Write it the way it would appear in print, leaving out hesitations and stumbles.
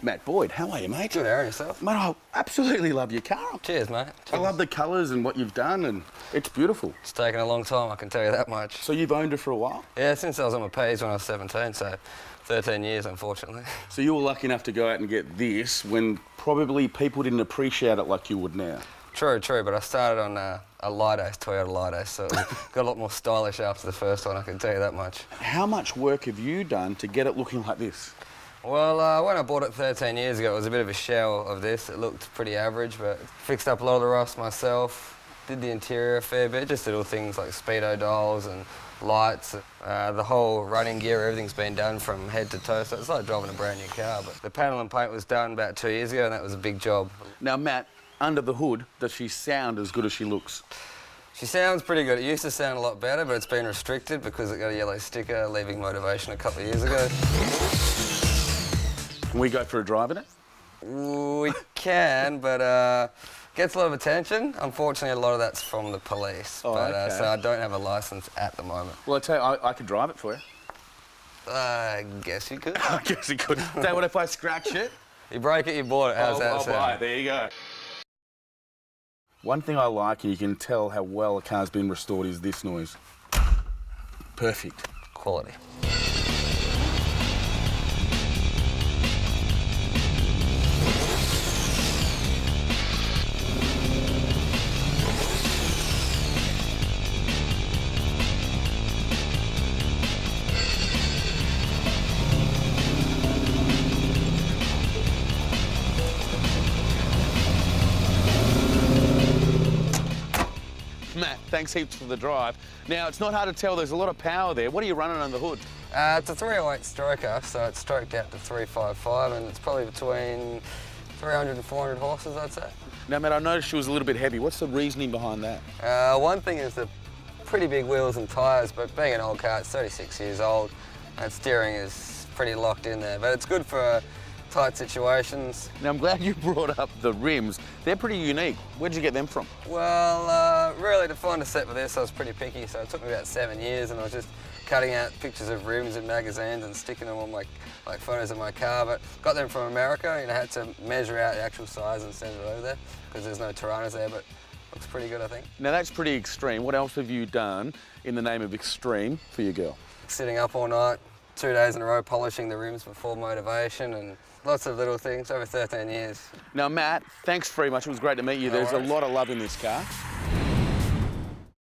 Matt Boyd. How are you, mate? Good, Aaron, yourself? Mate, I absolutely love your car. Cheers, mate. I love the colours and what you've done, and it's beautiful. It's taken a long time, I can tell you that much. So you've owned it for a while? Yeah, since I was on my P's when I was 17, so 13 years, unfortunately. So you were lucky enough to go out and get this when probably people didn't appreciate it like you would now. True, but I started on a Toyota Lido, so it got a lot more stylish after the first one, I can tell you that much. How much work have you done to get it looking like this? Well, when I bought it 13 years ago, it was a bit of a shell of this. It looked pretty average, but fixed up a lot of the rust myself, did the interior a fair bit, just little things like speedo dials and lights. The whole running gear, everything's been done from head to toe, so it's like driving a brand new car. But the panel and paint was done about 2 years ago, and that was a big job. Now, Matt, under the hood, does she sound as good as she looks? She sounds pretty good. It used to sound a lot better, but it's been restricted because it got a yellow sticker leaving motivation a couple of years ago. Can we go for a drive in it? We can, but gets a lot of attention. Unfortunately, a lot of that's from the police. Oh, okay. So I don't have a licence at the moment. Well, I tell you, I could drive it for you. I guess you could. I guess you could. Tell you what, if I scratch it... You break it, you bought it. How's that sound? I'll buy it. There you go. One thing I like, and you can tell how well a car's been restored, is this noise. Perfect. Quality. Matt, thanks heaps for the drive. Now, it's not hard to tell, there's a lot of power there. What are you running under the hood? It's a 308 stroker, so it's stroked out to 355, and it's probably between 300 and 400 horses, I'd say. Now, Matt, I noticed she was a little bit heavy. What's the reasoning behind that? One thing is the pretty big wheels and tyres, but being an old car, it's 36 years old, and steering is pretty locked in there. But it's good for tight situations. Now, I'm glad you brought up the rims. They're pretty unique. Where'd you get them from? Well, really, to find a set for this, I was pretty picky, so it took me about 7 years, and I was just cutting out pictures of rims in magazines and sticking them on my photos of my car. But got them from America, and I had to measure out the actual size and send it over there because there's no Toranas there, but looks pretty good, I think. Now, that's pretty extreme. What else have you done in the name of extreme for your girl? Sitting up all night, 2 days in a row, polishing the rims before motivation, and lots of little things over 13 years. Now, Matt, thanks very much. It was great to meet you. There's a lot of love in this car.